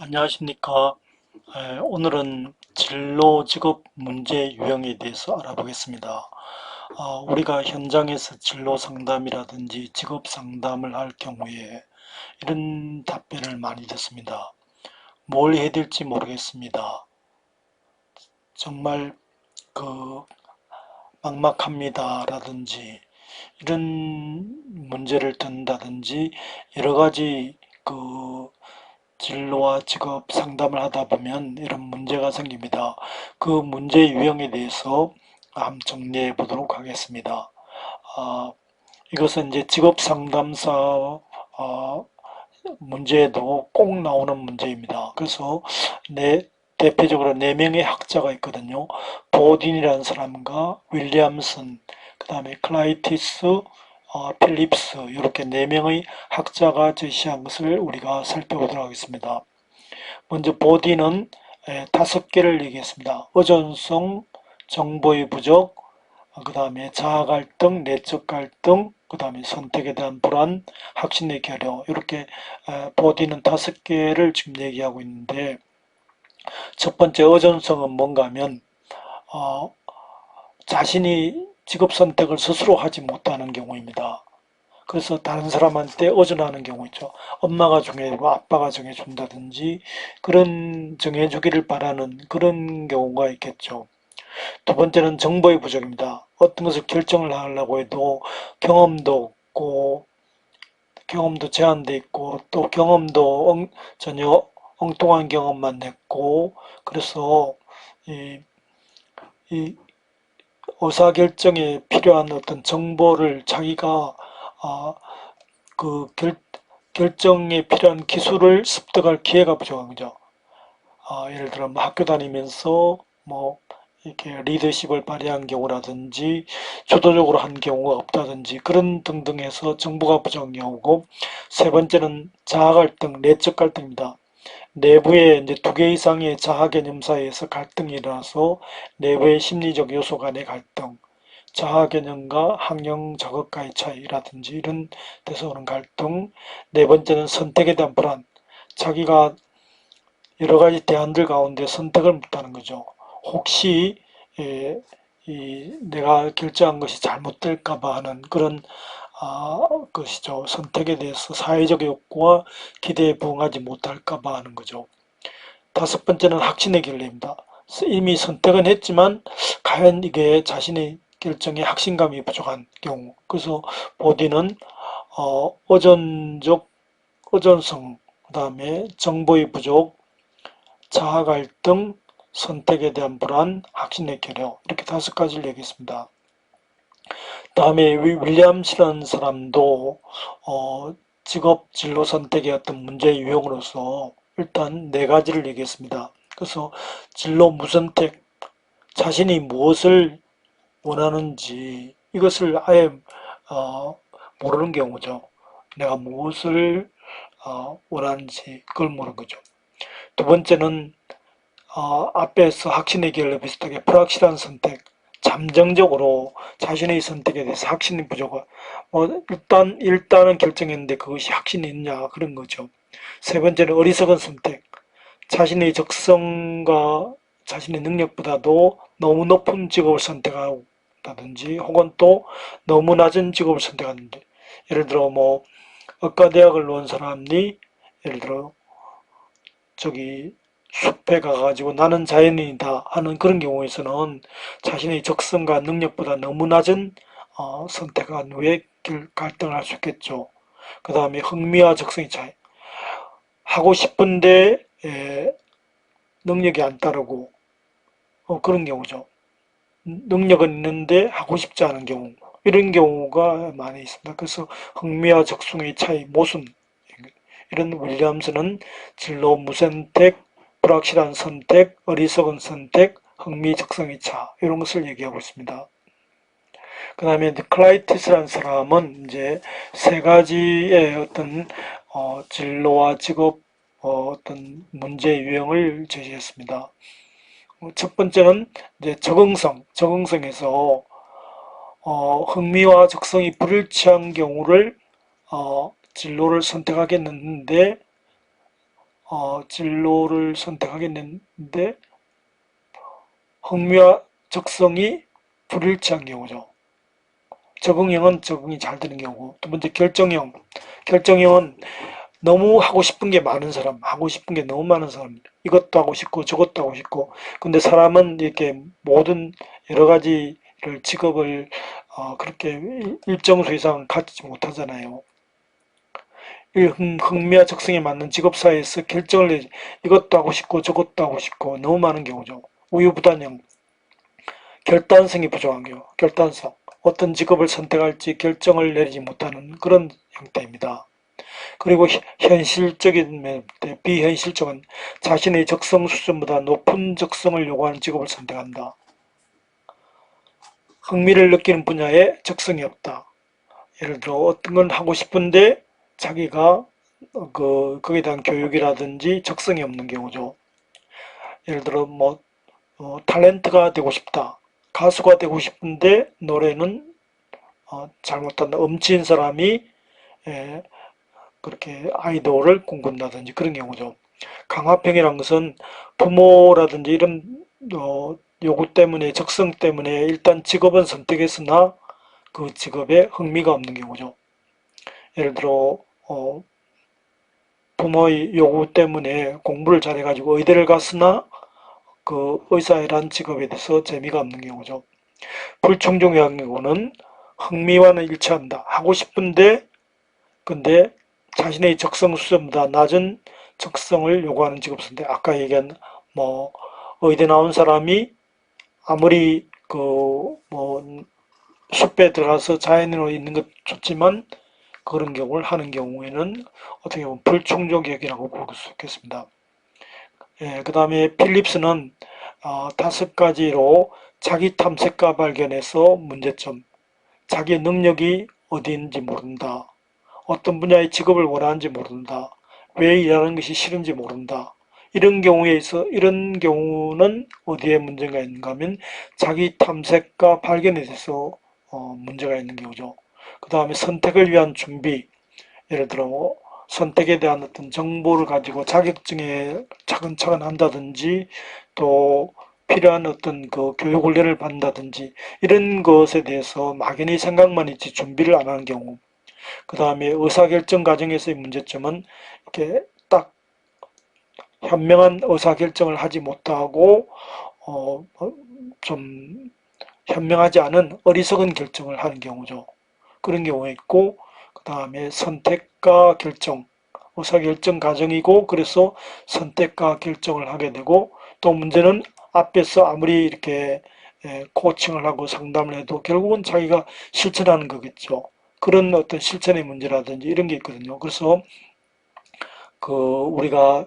안녕하십니까. 오늘은 진로 직업 문제 유형에 대해서 알아보겠습니다. 우리가 현장에서 진로 상담이라든지 직업 상담을 할 경우에 이런 답변을 많이 듣습니다. 뭘 해야 될지 모르겠습니다. 정말 그 막막합니다. 라든지 이런 문제를 든다든지 여러 가지 진로와 직업 상담을 하다 보면 이런 문제가 생깁니다. 그 문제 유형에 대해서 한번 정리해 보도록 하겠습니다. 아, 이것은 이제 직업 상담사 문제에도 꼭 나오는 문제입니다. 그래서 대표적으로 네 명의 학자가 있거든요. 보딘이라는 사람과 윌리엄슨, 그 다음에 클라이티스, 필립스 이렇게 네 명의 학자가 제시한 것을 우리가 살펴보도록 하겠습니다. 먼저 보디는 다섯 개를 얘기했습니다. 의존성, 정보의 부족, 그 다음에 자아 갈등, 내적 갈등, 그 다음에 선택에 대한 불안, 확신의 결여 이렇게 보디는 다섯 개를 지금 얘기하고 있는데 첫 번째 의존성은 뭔가 하면 어, 자신이 직업 선택을 스스로 하지 못하는 경우입니다. 그래서 다른 사람한테 의존하는 경우 있죠. 엄마가 정해주고 아빠가 정해준다든지 그런 정해주기를 바라는 그런 경우가 있겠죠. 두 번째는 정보의 부족입니다. 어떤 것을 결정을 하려고 해도 경험도 없고 경험도 제한돼 있고 또 경험도 전혀 엉뚱한 경험만 했고 그래서 이, 이 의사결정에 필요한 어떤 정보를 자기가 아, 그 결정에 필요한 기술을 습득할 기회가 부족한 거죠. 예를 들어 뭐 학교 다니면서 뭐 이렇게 리더십을 발휘한 경우라든지 주도적으로 한 경우가 없다든지 그런 등등해서 정보가 부족한 경우고 세 번째는 자아 갈등, 내적 갈등입니다. 내부에 이제 두 개 이상의 자아 개념 사이에서 갈등이 일어나서 내부의 심리적 요소 간의 갈등, 자아 개념과 학령 자극과의 차이라든지 이런 데서 오는 갈등. 네 번째는 선택에 대한 불안. 자기가 여러 가지 대안들 가운데 선택을 못하는 거죠. 혹시 내가 결정한 것이 잘못될까 봐 하는 그런 것이죠. 선택에 대해서 사회적 욕구와 기대에 부응하지 못할까 봐 하는 거죠. 다섯 번째는 확신의 결례입니다. 이미 선택은 했지만 과연 이게 자신의 결정에 확신감이 부족한 경우. 그래서 보디는 의존성, 그 다음에 정보의 부족, 자아 갈등, 선택에 대한 불안, 확신의 결여 이렇게 다섯 가지를 얘기했습니다. 다음에 윌리엄스라는 사람도 직업 진로 선택의 어떤 문제 유형으로서 일단 네 가지를 얘기했습니다. 그래서 진로 무선택, 자신이 무엇을 원하는지 이것을 아예 어, 모르는 경우죠. 내가 무엇을 원하는지 그걸 모르는 거죠. 두 번째는 앞에서 확신의 결과 비슷하게 불확실한 선택, 잠정적으로 자신의 선택에 대해서 확신이 부족한, 일단은 결정했는데 그것이 확신이 있냐, 그런 거죠. 세 번째는 어리석은 선택, 자신의 적성과 자신의 능력보다도 너무 높은 직업을 선택한다든지, 혹은 또 너무 낮은 직업을 선택하는데, 예를 들어 뭐, 의과대학을 나온 사람이, 예를 들어, 저기, 숲에 가가지고 나는 자연인이다 하는 그런 경우에서는 자신의 적성과 능력보다 너무 낮은 선택한 후에 갈등을 할 수 있겠죠. 그 다음에 흥미와 적성의 차이. 하고 싶은데 능력이 안 따르고 그런 경우죠. 능력은 있는데 하고 싶지 않은 경우. 이런 경우가 많이 있습니다. 그래서 흥미와 적성의 차이, 모순. 이런 윌리엄스는 진로 무선택, 불확실한 선택, 어리석은 선택, 흥미 적성의 차 이런 것을 얘기하고 있습니다. 그 다음에 클라이티스라는 사람은 이제 세 가지의 어떤 진로와 직업 어떤 문제 유형을 제시했습니다. 첫 번째는 이제 적응성에서 흥미와 적성이 불일치한 경우를 진로를 선택하겠는데 진로를 선택하겠는데 흥미와 적성이 불일치한 경우죠. 적응형은 적응이 잘 되는 경우고, 두 번째 결정형. 결정형은 너무 하고 싶은 게 많은 사람, 하고 싶은 게 너무 많은 사람, 이것도 하고 싶고 저것도 하고 싶고, 근데 사람은 이렇게 모든 여러 가지를 직업을 그렇게 일정 수 이상 갖지 못하잖아요. 흥미와 적성에 맞는 직업 사이에서 결정을 내지, 이것도 하고 싶고 저것도 하고 싶고 너무 많은 경우죠. 우유부단형. 결단성이 부족한 경우, 결단성. 어떤 직업을 선택할지 결정을 내리지 못하는 그런 형태입니다. 그리고 현실적인 면, 비현실적은 자신의 적성 수준보다 높은 적성을 요구하는 직업을 선택한다. 흥미를 느끼는 분야에 적성이 없다. 예를 들어 어떤 건 하고 싶은데 자기가 거기에 대한 교육이라든지 적성이 없는 경우죠. 예를 들어 탤런트가 되고 싶다. 가수가 되고 싶은데 노래는 잘못한다. 음치인 사람이 그렇게 아이돌을 꿈꾼다든지 그런 경우죠. 강화평이라는 것은 부모라든지 이런 요구 때문에 적성 때문에 일단 직업은 선택했으나 그 직업에 흥미가 없는 경우죠. 예를 들어 부모의 요구 때문에 공부를 잘해가지고 의대를 갔으나 그 의사이란 직업에 대해서 재미가 없는 경우죠. 불충족의 경우는 흥미와는 일치한다. 하고 싶은데 근데 자신의 적성 수준보다 낮은 적성을 요구하는 직업 선택. 아까 얘기한 의대 나온 사람이 아무리 숲에 들어가서 자연으로 있는 것 좋지만 그런 경우를 하는 경우에는 어떻게 보면 불충족역이라고 볼 수 있겠습니다. 그 다음에 필립스는 5가지로 자기 탐색과 발견에서 문제점, 자기 능력이 어디인지 모른다. 어떤 분야의 직업을 원하는지 모른다. 왜 일하는 것이 싫은지 모른다. 이런 경우는 어디에 문제가 있는가 하면 자기 탐색과 발견에 대해서 문제가 있는 경우죠. 그 다음에 선택을 위한 준비. 예를 들어 선택에 대한 어떤 정보를 가지고 자격증에 차근차근 한다든지 또 필요한 어떤 그 교육 훈련을 받는다든지 이런 것에 대해서 막연히 생각만 있지 준비를 안 하는 경우. 그 다음에 의사결정 과정에서의 문제점은 이렇게 딱 현명한 의사결정을 하지 못하고 좀 현명하지 않은 어리석은 결정을 하는 경우죠. 그런 경우가 있고 그 다음에 선택과 결정, 의사결정 과정이고 그래서 선택과 결정을 하게 되고 또 문제는 앞에서 아무리 이렇게 코칭을 하고 상담을 해도 결국은 자기가 실천하는 거겠죠. 그런 어떤 실천의 문제라든지 이런 게 있거든요. 그래서 우리가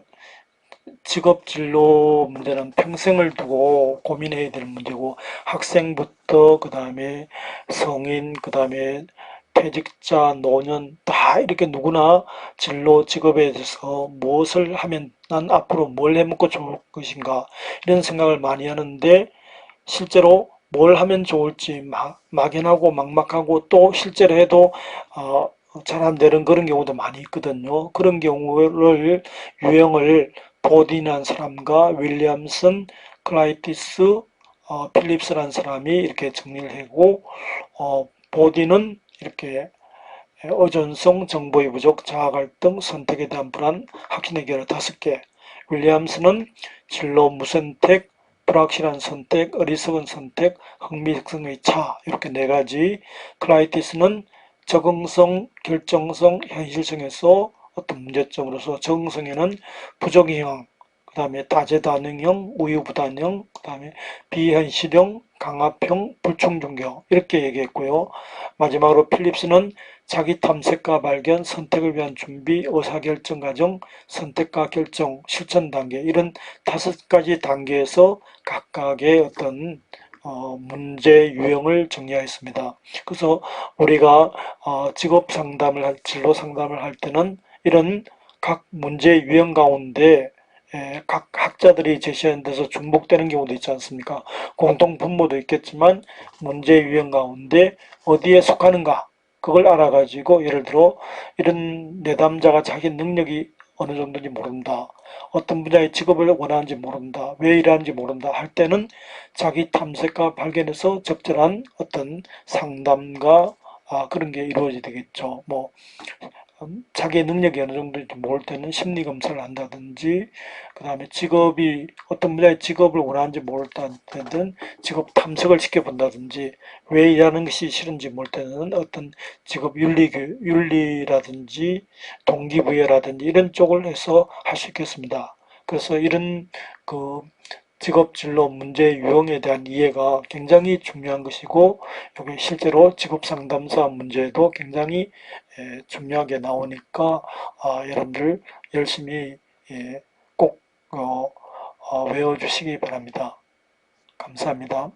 직업 진로 문제는 평생을 두고 고민해야 될 문제고 학생부터 그 다음에 성인 그 다음에 퇴직자 노년 다 이렇게 누구나 진로 직업에 대해서 무엇을 하면 난 앞으로 뭘 해먹고 좋을 것인가 이런 생각을 많이 하는데 실제로 뭘 하면 좋을지 막연하고 막막하고 또 실제로 해도 잘 안 되는 그런 경우도 많이 있거든요. 그런 경우를 유형을 보딘이라는 사람과 윌리엄슨, 클라이티스, 필립스라는 사람이 이렇게 정리를 하고 보딘은 이렇게 의존성, 정보의 부족, 자아갈등, 선택에 대한 불안, 확신의 결 5개. 윌리엄스는 진로 무선택, 불확실한 선택, 어리석은 선택, 흥미성의 차 이렇게 4가지. 클라이티스는 적응성, 결정성, 현실성에서 어떤 문제점으로서 적응성에는 부적응형, 그 다음에 다재다능형, 우유부단형, 그 다음에 비현실형, 강압형, 불충족형 이렇게 얘기했고요. 마지막으로 필립스는 자기 탐색과 발견, 선택을 위한 준비, 의사결정 과정, 선택과 결정, 실천 단계 이런 5가지 단계에서 각각의 어떤 문제 유형을 정리하였습니다. 그래서 우리가 직업 상담을 진로 상담을 할 때는 이런 각 문제 유형 가운데 각 학자들이 제시한 데서 중복되는 경우도 있지 않습니까? 공통 분모도 있겠지만 문제 유형 가운데 어디에 속하는가 그걸 알아가지고 예를 들어 이런 내담자가 자기 능력이 어느 정도인지 모른다. 어떤 분야의 직업을 원하는지 모른다. 왜 일하는지 모른다 할 때는 자기 탐색과 발견에서 적절한 어떤 상담과 그런 게 이루어져야 되겠죠. 뭐 자기의 능력이 어느 정도인지 모를 때는 심리 검사를 한다든지, 그 다음에 직업이 어떤 분야의 직업을 원하는지 모를 때는 직업 탐색을 시켜본다든지, 왜 일하는 것이 싫은지 모를 때는 어떤 직업 윤리라든지 동기부여라든지 이런 쪽을 해서 할 수 있겠습니다. 그래서 이런 그 직업 진로 문제 유형에 대한 이해가 굉장히 중요한 것이고, 여기 실제로 직업 상담사 문제도 굉장히 중요하게 나오니까 여러분들 열심히 꼭 외워주시기 바랍니다. 감사합니다.